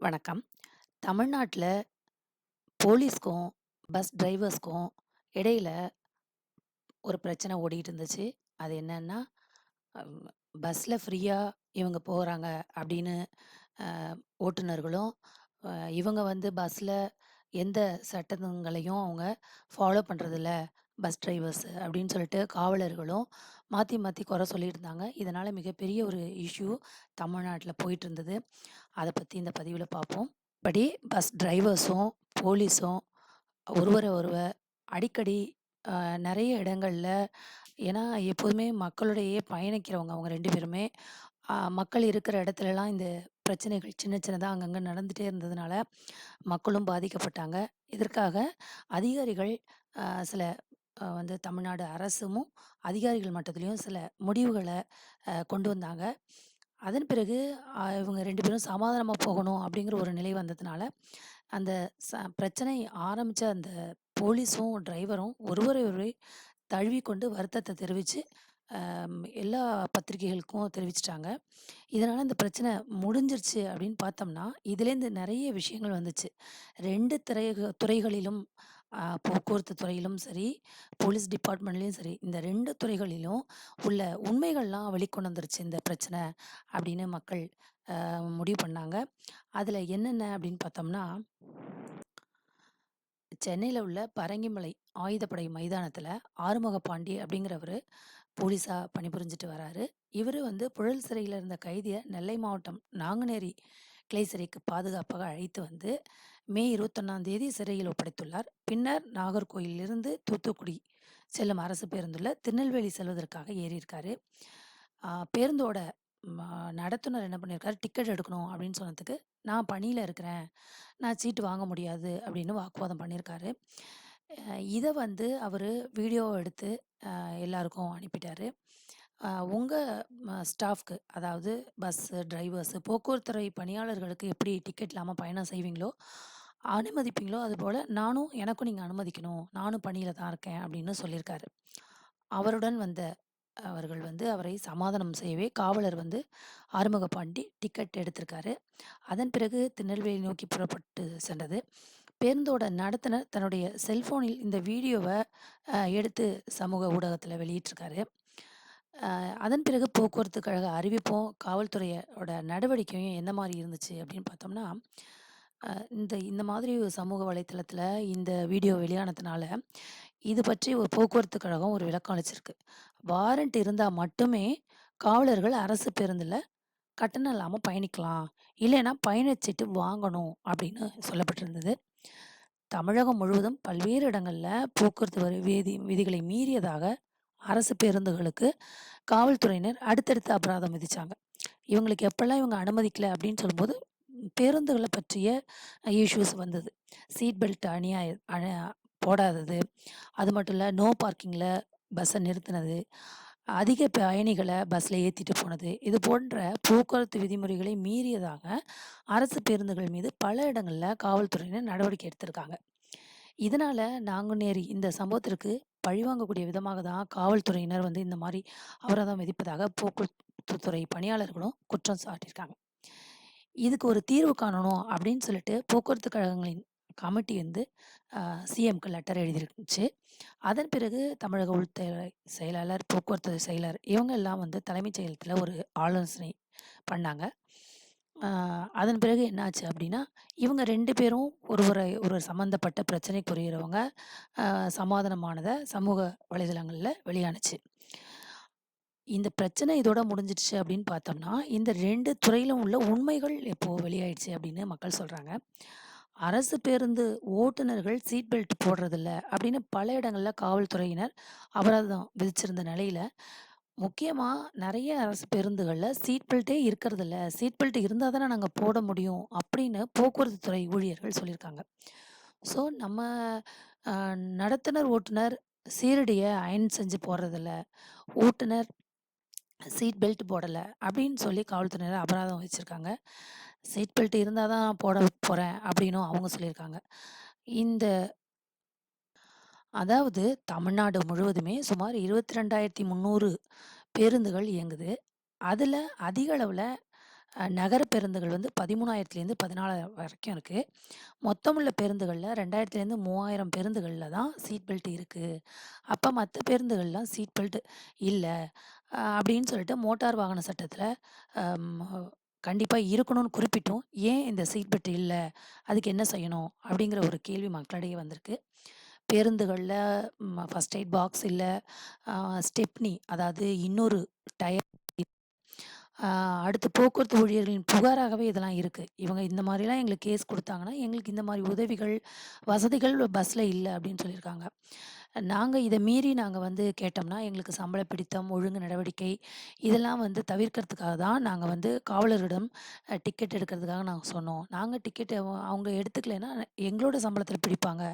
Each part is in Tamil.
வணக்கம். தமிழ்நாட்ல போலீஸ்க்கும், பஸ் டிரைவர்ஸ்க்கும் இடையில ஒரு பிரச்சனை ஓடிட்டு இருந்துச்சு. அது என்னன்னா, அம் பஸ்ல ஃப்ரீயா இவங்க போறாங்க அப்படின்னு அ ஓட்டுநர்களும், அ இவங்க வந்து பஸ்ல எந்த சட்டங்களையும் அவங்க ஃபாலோ பண்றதில்ல, பஸ் டிரைவர்ஸ் அப்படின்னு சொல்லிட்டு காவலர்களும் மாத்தி மாத்தி குறை சொல்லிட்டு இருந்தாங்க. இதனால மிகப்பெரிய ஒரு இஷ்யூ தமிழ்நாட்ல போயிட்டு இருந்தது. அத பத்தி இந்த பதிவுல பார்ப்போம். படி பஸ் டிரைவர்ஸும், போலீஸும் ஒருவர அடிக்கடி நெறைய இடங்கள்ல ஏன்னா எப்போதுமே மக்களோடையே பயணிக்கிறவங்க அவங்க 2 பேருமே. மக்கள் இருக்கிற இடத்துலலாம் இந்த பிரச்சனைகள் சின்ன சின்னதா அங்கங்க நடந்துட்டே இருந்ததுனால, மக்களும் பாதிக்கப்பட்டாங்க. இதற்காக அதிகாரிகள் சில வந்து தமிழ்நாடு அரசும், அதிகாரிகள் மட்டத்திலயும் சில முடிவுகள கொண்டு வந்தாங்க. அதன் பிறகு இவங்க 2 பேரும் சமாதானமா போகணும் அப்படிங்கிற ஒரு நிலை வந்ததுனால, அந்த பிரச்சனை ஆரம்பிச்ச அந்த போலீஸும், டிரைவரும் ஒருவரை ஒருவர் தழுவிக்கொண்டு வருத்தத்த தெரிவிச்சு, எல்லா பத்திரிகைகளுக்கும் தெரிவிச்சுட்டாங்க. இதனால இந்த பிரச்சனை முடிஞ்சிருச்சு அப்படின்னு பார்த்தோம்னா, இதுலேருந்து நெறைய விஷயங்கள் வந்துச்சு. 2 துறைகளிலும் போக்குவரத்து துறையிலும் சரி, போலீஸ் டிபார்ட்மெண்ட்லயும் சரி, இந்த 2 துறைகளிலும் உள்ள உண்மைகள்லாம் வெளிக்கொண்டு வந்துருச்சு இந்த பிரச்சனை அப்படின்னு மக்கள் முடிவு பண்ணாங்க. அதுல என்னென்ன அப்படின்னு பார்த்தோம்னா, சென்னையில உள்ள பரங்கிமலை ஆயுதப்படை மைதானத்துல ஆறுமுகபாண்டி அப்படிங்கிறவரு போலீஸா பணிபுரிஞ்சுட்டு வராரு. இவரு வந்து புழல் சிறையில இருந்த கைதிய நெல்லை மாவட்டம் நாங்குநேரி கிளை சிறைக்கு பாதுகாப்பாக அழைத்து வந்து மே 21ஆம் தேதி சிறையில் ஒப்படைத்துள்ளார். பின்னர் நாகர்கோயிலிருந்து தூத்துக்குடி செல்லும் அரசு பேருந்துல திருநெல்வேலி செல்வதற்காக ஏறியிருக்காரு. பேருந்தோட ம நடத்துனர் என்ன பண்ணியிருக்காரு, டிக்கெட் எடுக்கணும் அப்படின்னு சொன்னதுக்கு, "நான் பணியில இருக்கிறேன். நான் சீட்டு வாங்க முடியாது" அப்படின்னு வாக்குவாதம் பண்ணியிருக்காரு. இத வந்து அவரு வீடியோ எடுத்து எல்லாருக்கும் அனுப்பிட்டாரு. அ உங்க ஸ்டாஃப்க்கு அதாவது பஸ்ஸு, டிரைவர்ஸு, போக்குவரத்து துறை பணியாளர்களுக்கு எப்படி டிக்கெட் இல்லாம பயணம் செய்வீங்களோ, அனுமதிப்பீங்களோ, அதுபோல எனக்கும் நீங்க அனுமதிக்கணும். நானும் பணியில தான் இருக்கேன் அப்படின்னு சொல்லியிருக்காரு. அவருடன் வந்த அவர்கள் வந்து அவரை சமாதானம் செய்யவே காவலர் வந்து ஆறுமுகபாண்டி டிக்கெட் எடுத்திருக்காரு. அதன் பிறகு திருநெல்வேலி நோக்கி புறப்பட்டு சென்றது. பேருந்தோட நடத்துனர் தன்னுடைய செல்ஃபோனில் இந்த வீடியோவ எடுத்து சமூக ஊடகத்தில வெளியிட்டிருக்காரு. அ அதன் பிறகு போக்குவரத்து கழக அறிவிப்பும், காவல்துறையோட நடவடிக்கையும் எந்த மாரி இருந்துச்சு அப்படின்னு பார்த்தோம்னா, இந்த இந்த மாதிரி ஒரு சமூக வலைத்தளத்தில இந்த வீடியோ வெளியானதுனால, இது பற்றி ஒரு போக்குவரத்து கழகம் ஒரு விளக்கம் அளிச்சிருக்கு. வாரண்ட் இருந்தா மட்டுமே காவலர்கள் அரசு பேருந்துல கட்டணம் இல்லாம பயணிக்கலாம். இல்லைன்னா பயணச்சீட்டு வாங்கணும் அப்படின்னு சொல்லப்பட்டிருந்தது. தமிழகம் முழுவதும் பல்வேறு இடங்கள்ல போக்குவரத்து விதிகளை மீறியதாக அரசு பேருந்துகளுக்கு காவல்துறையினர் அடுத்தடுத்து அபராதம் விதிச்சாங்க. இவங்களுக்கு எப்பல்லாம் இவங்க அனுமதிக்கல அப்படின்னு சொல்லும்போது, பேருந்துகள பற்றிய இஷ்யூஸ் வந்தது. சீட் பெல்ட் போடாதது, அது மட்டும் இல்ல நோ பார்க்கிங்ல பஸ்ஸ நிறுத்தினது, அதிக பயணிகள பஸ்ல ஏத்திட்டு போனது, இது போன்ற போக்குவரத்து விதிமுறைகளை மீறியதாக அரசு பேருந்துகள் மீது பல இடங்கள்ல காவல்துறையினர் நடவடிக்கை எடுத்திருக்காங்க. இதனால நாங்குநேரி இந்த சம்பவத்திற்கு பழிவாங்கக்கூடிய விதமாக தான் காவல்துறையினர் வந்து இந்த மாரி அபராதம் விதிப்பதாக போக்குவரத்து துறை பணியாளர்களும் குற்றம் சாட்டியிருக்காங்க. இதுக்கு ஒரு தீர்வு காணணும் அப்படின்னு சொல்லிட்டு போக்குவரத்து கழகங்களின் கமிட்டி வந்து சிஎம்க்கு லெட்டர் எழுதிருந்துச்சு. அதன் பிறகு தமிழக உள்துறை செயலாளர், போக்குவரத்து செயலர் இவங்க எல்லாம் வந்து தலைமைச் செயலகத்தில ஒரு ஆலோசனை பண்ணாங்க. அ அதன் பிறகு என்னாச்சு அப்டின்னா, இவங்க 2 பேரும் ஒரு சம்மந்தப்பட்ட பிரச்சனைக்குரியவங்க சமாதானமானத சமூக வலைதளங்கள்ல வெளியானுச்சு. இந்த பிரச்சனை இதோட முடிஞ்சிடுச்சு அப்டின்னு பார்த்தோம்னா, இந்த 2 துறையிலும் உள்ள உண்மைகள் இப்போ வெளியாயிடுச்சு அப்டின்னு மக்கள் சொல்றாங்க. அரசு பேருந்து ஓட்டுநர்கள் சீட் பெல்ட் போடுறதில்ல அப்டின்னு பல இடங்கள்ல காவல்துறையினர் அபராதம் விதிச்சிருந்த நிலையில, முக்கியமா நெறைய அரசு பேருந்துகள்ல சீட் பெல்ட்டே இருக்கறதில்ல. சீட் பெல்ட் இருந்தா தானே நாங்க போட முடியும் அப்படின்னு போக்குவரத்து துறை ஊழியர்கள் சொல்லியிருக்காங்க. ஸோ நம்ம அ நடத்துனர், ஓட்டுநர் சீருடைய அயர்ன் செஞ்சு போடுறதில்ல. ஓட்டுநர் சீட் பெல்ட் போடல அப்படின்னு சொல்லி காவல்துறையினர் அபராதம் வச்சிருக்காங்க. சீட் பெல்ட் இருந்தா தான் போட போறேன் அப்படின்னும் அவங்க சொல்லியிருக்காங்க. இந்த அதாவது தமிழ்நாடு முழுவதுமே சுமார் 22,300 பேருந்துகள் இயங்குது. அதுல அதிக அளவுல நகர பேருந்துகள் வந்து 13,000லேருந்து 14,000 வரைக்கும் இருக்கு. மொத்தமுள்ள பேருந்துகள்ல 2,000லேருந்து 3,000 பேருந்துகள்ல தான் சீட் பெல்ட் இருக்கு. அப்ப மத்த பேருந்துகள்லாம் சீட் பெல்ட் இல்ல. அப்படின்னு சொல்லிட்டு மோட்டார் வாகன சட்டத்துல அம் கண்டிப்பா இருக்கணும்னு குறிப்பிட்டும், ஏன் இந்த சீட் பெல்ட் இல்ல? அதுக்கு என்ன செய்யணும்? அப்படிங்கிற ஒரு கேள்வி மக்களிடையே வந்திருக்கு. பேருந்துகள்ல ஃபர்ஸ்ட் எய்ட் பாக்ஸ் இல்ல, அ ஸ்டெப்னி அதாவது இன்னொரு டயர் அ அடுத்து போக்குவரத்து ஊழியர்களின் புகாராகவே இதெல்லாம் இருக்கு. இவங்க இந்த மாரிலாம் எங்களுக்கு கேஸ் குடுத்தாங்கன்னா, எங்களுக்கு இந்த மாரி உதவிகள், வசதிகள் பஸ்ல இல்ல அப்படின்னு சொல்லியிருக்காங்க. நாங்க இத மீறி நாங்க வந்து கேட்டோம்னா, எங்களுக்கு சம்பள பிடித்தம், ஒழுங்கு நடவடிக்கை இதெல்லாம் வந்து தவிர்க்கிறதுக்காக தான் நாங்க வந்து காவலரிடம் டிக்கெட் எடுக்கிறதுக்காக நாங்க சொன்னோம். நாங்க டிக்கெட் அவங்க எடுத்துக்கலைன்னா, எங்களோட சம்பளத்தில பிடிப்பாங்க.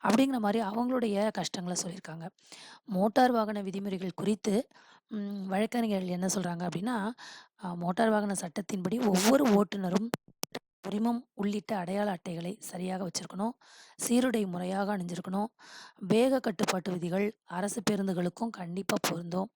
அப்படிங்கிற மாரி அவங்களுடைய கஷ்டங்கள சொல்லியிருக்காங்க. மோட்டார் வாகன விதிமுறைகள் குறித்து வழக்கறிஞர்கள் என்ன சொல்றாங்க அப்படின்னா, மோட்டார் வாகன சட்டத்தின்படி ஒவ்வொரு ஓட்டுநரும் உரிமம் உள்ளிட்ட அடையாள அட்டைகளை சரியாக வச்சிருக்கணும். சீருடை முறையாக அணிஞ்சிருக்கணும். வேக கட்டுப்பாட்டு விதிகள் அரசு பேருந்துகளுக்கும் கண்டிப்பா பொருந்தும்.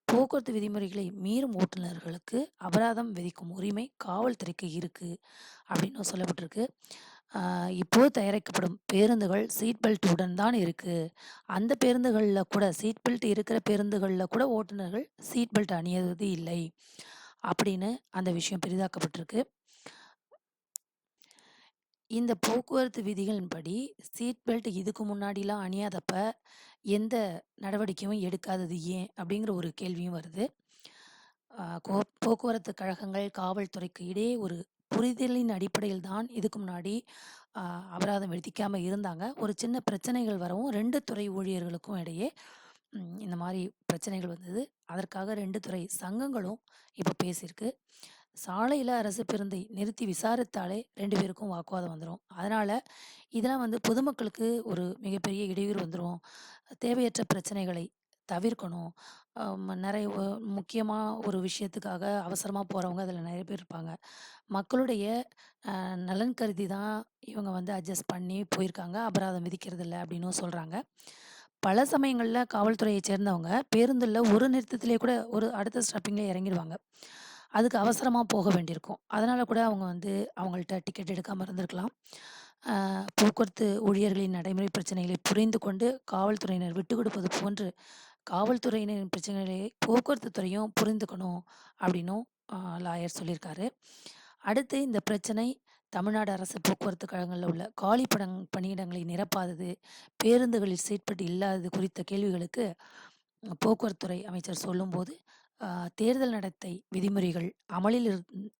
போக்குவரத்து விதிமுறைகளை மீறும் ஓட்டுநர்களுக்கு அபராதம் விதிக்கும் உரிமை காவல்துறைக்கு இருக்கு அப்படின்னு சொல்லப்பட்டிருக்கு. இப்போ தயாரிக்கப்படும் பேருந்துகள் சீட் பெல்ட் உடன் தான் இருக்கு. அந்த பேருந்துகள்ல கூட சீட் பெல்ட் இருக்கிற பேருந்துகள்ல கூட ஓட்டுநர்கள் சீட் பெல்ட் அணியவது இல்லை. அப்படின்னு அந்த விஷயம் பெரிதாக்கப்பட்டிருக்கு. இந்த போக்குவரத்து விதிகளின்படி சீட் பெல்ட் இதுக்கு முன்னாடிலாம் அணியாதப்ப, எந்த நடவடிக்கையும் எடுக்காதது ஏன்? அப்படிங்கிற ஒரு கேள்வியும் வருது. அ கோ போக்குவரத்து கழகங்கள், காவல்துறைக்கு இடையே ஒரு புரிதலின் அடிப்படையில் தான் இதுக்கு முன்னாடி அ அபராதம் விதிக்காம இருந்தாங்க. ஒரு சின்ன பிரச்சனைகள் வரவும் 2 துறை ஊழியர்களுக்கும் இடையே இந்த மாரி பிரச்சனைகள் வந்தது. அதற்காக 2 துறை சங்கங்களும் இப்ப பேசியிருக்கு. சாலையில அரசு பேருந்தை நிறுத்தி விசாரித்தாலே 2 பேருக்கும் வாக்குவாதம் வந்துரும். அதனால இதெல்லாம் வந்து பொதுமக்களுக்கு ஒரு மிகப்பெரிய இடையூறு வந்துரும். தேவையற்ற பிரச்சனைகளை தவிர்க்கணும். நெறைய முக்கியமா ஒரு விஷயத்துக்காக அவசரமா போறவங்க அதில நெறைய பேர் இருப்பாங்க. மக்களுடைய நலன் கருதி தான் இவங்க வந்து அட்ஜஸ்ட் பண்ணி போயிருக்காங்க. அபராதம் விதிக்கிறதில்ல அப்படின்னும் சொல்றாங்க. பல சமயங்கள்ல காவல்துறையைச் சேர்ந்தவங்க பேருந்துல ஒரு நிறுத்தத்திலேயே கூட ஒரு அடுத்த ஸ்டாப்பிங்ல இறங்கிடுவாங்க. அதுக்கு அவசரமா போக வேண்டியிருக்கும். அதனால கூட அவங்க வந்து அவங்கள்ட்ட டிக்கெட் எடுக்காம இருந்திருக்கலாம். அ போக்குவரத்து ஊழியர்களின் நடைமுறை பிரச்சனைகளை புரிந்து கொண்டு காவல்துறையினர் விட்டுக் கொடுப்பது போன்று, காவல்துறையினரின் பிரச்சனைகளை போக்குவரத்து துறையும் புரிந்துக்கணும் அப்படின்னும் லாயர் சொல்லியிருக்காரு. அடுத்து இந்த பிரச்சனை தமிழ்நாடு அரசு போக்குவரத்து கழகங்கள்ல உள்ள காலி பணியிடங்களை நிரப்பாதது, பேருந்துகளில் சீட் பெல்ட் இல்லாதது குறித்த கேள்விகளுக்கு போக்குவரத்துறை அமைச்சர் சொல்லும்போது, அ தேர்தல் நடத்தை விதிமுறைகள் அமலில்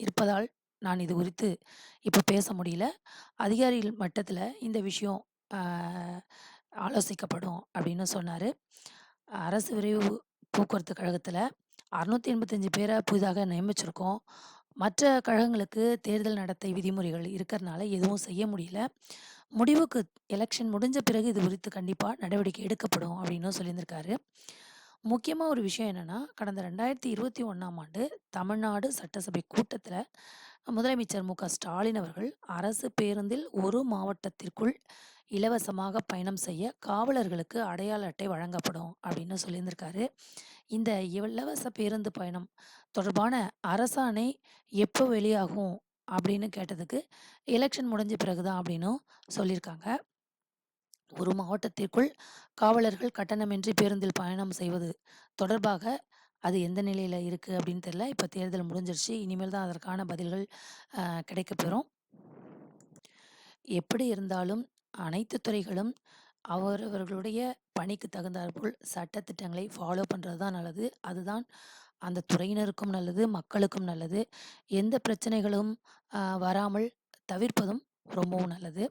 இருப்பதால் நான் இது குறித்து இப்ப பேச முடியல. அதிகாரிகள் மட்டத்தில இந்த விஷயம் அ ஆலோசிக்கப்படும் அப்படின்னு சொன்னாரு. அரசு விரைவு போக்குவரத்து கழகத்தில 685 பேர புதிதாக நியமிச்சிருக்கோம். மற்ற கழகங்களுக்கு தேர்தல் நடத்தை விதிமுறைகள் இருக்கிறனால எதுவும் செய்ய முடியல. முடிவுக்கு எலக்ஷன் முடிஞ்ச பிறகு இது குறித்து கண்டிப்பா நடவடிக்கை எடுக்கப்படும் அப்படின்னு சொல்லியிருந்திருக்காரு. முக்கியமா ஒரு விஷயம் என்னன்னா, கடந்த 2021ஆம் ஆண்டு தமிழ்நாடு சட்டசபை கூட்டத்தில முதலமைச்சர் மு.க. ஸ்டாலின் அவர்கள் அரசு பேருந்தில் ஒரு மாவட்டத்திற்குள் இலவசமாக பயணம் செய்ய காவலர்களுக்கு அடையாள அட்டை வழங்கப்படும் அப்படின்னு சொல்லியிருந்திருக்காரு. இந்த இலவச பேருந்து பயணம் தொடர்பான அரசாணை எப்போ வெளியாகும் அப்படின்னு கேட்டதுக்கு, எலக்ஷன் முடிஞ்ச பிறகு தான் அப்படின்னும் சொல்லியிருக்காங்க. ஒரு மாவட்டத்திற்குள் காவலர்கள் கட்டணமின்றி பேருந்தில் பயணம் செய்வது தொடர்பாக அது எந்த நிலையில இருக்கு அப்படின்னு தெரியல. இப்ப தேர்தல் முடிஞ்சிருச்சு. இனிமேல் தான் அதற்கான பதில்கள் கிடைக்கப்பெறும். எப்படி இருந்தாலும் அனைத்து துறைகளும் அவரவர்களுடைய பணிக்கு தகுந்தாற்போல் சட்டதிட்டங்களை ஃபாலோ பண்றது தான் நல்லது. அதுதான் அந்த துறையினருக்கும் நல்லது, மக்களுக்கும் நல்லது. எந்த பிரச்சனைகளும் வராமல் தவிர்ப்பதும் ரொம்பவும் நல்லது.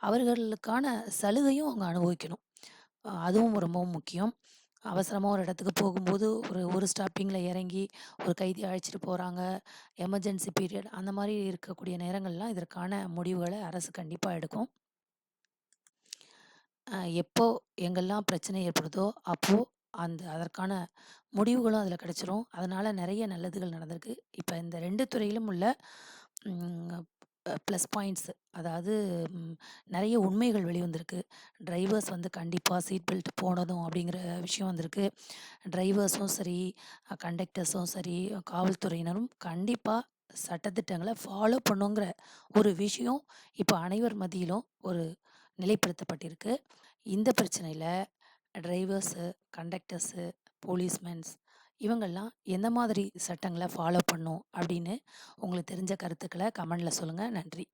அவர்களுக்கான சலுகையும் அவங்க அனுபவிக்கணும். அதுவும் ரொம்பவும் முக்கியம். அவசரமா ஒரு இடத்துக்கு போகும்போது ஒரு ஸ்டாப்பிங்ல இறங்கி ஒரு கைதிய அழைச்சிட்டு போறாங்க. எமர்ஜென்சி பீரியட் அந்த மாரி இருக்கக்கூடிய நேரங்கள்லாம் இதற்கான முடிவுகள அரசு கண்டிப்பா எடுக்கும். எப்போ எங்கெல்லாம் பிரச்சனை ஏற்படுதோ, அப்போ அதற்கான முடிவுகளும் அதில கிடைச்சிரும். அதனால நெறைய நல்லதுகள் நடந்திருக்கு. இப்ப இந்த 2 துறையிலும் உள்ள ம் ப்ளஸ் பாயிண்ட்ஸ் அதாவது ம் நெறைய உண்மைகள் வெளிவந்திருக்கு. டிரைவர்ஸ் வந்து கண்டிப்பா சீட் பெல்ட் போடணும் அப்படிங்கிற விஷயம் வந்திருக்கு. டிரைவர்ஸும் சரி, கண்டக்டர்ஸும் சரி, காவல்துறையினரும் கண்டிப்பா சட்டதிட்டங்கள ஃபாலோ பண்ணுங்கிற ஒரு விஷயம் இப்போ அனைவர் மத்தியிலும் ஒரு நிலைப்படுத்தப்பட்டிருக்கு. இந்த பிரச்சனையில டிரைவர்ஸு, கண்டக்டர்ஸு, போலீஸ்மென்ஸ் இவங்கெல்லாம் எந்த மாதிரி சட்டங்கள ஃபாலோ பண்ணும் அப்படின்னு உங்களுக்கு தெரிஞ்ச கருத்துக்கள கமெண்ட்ல சொல்லுங்க. நன்றி.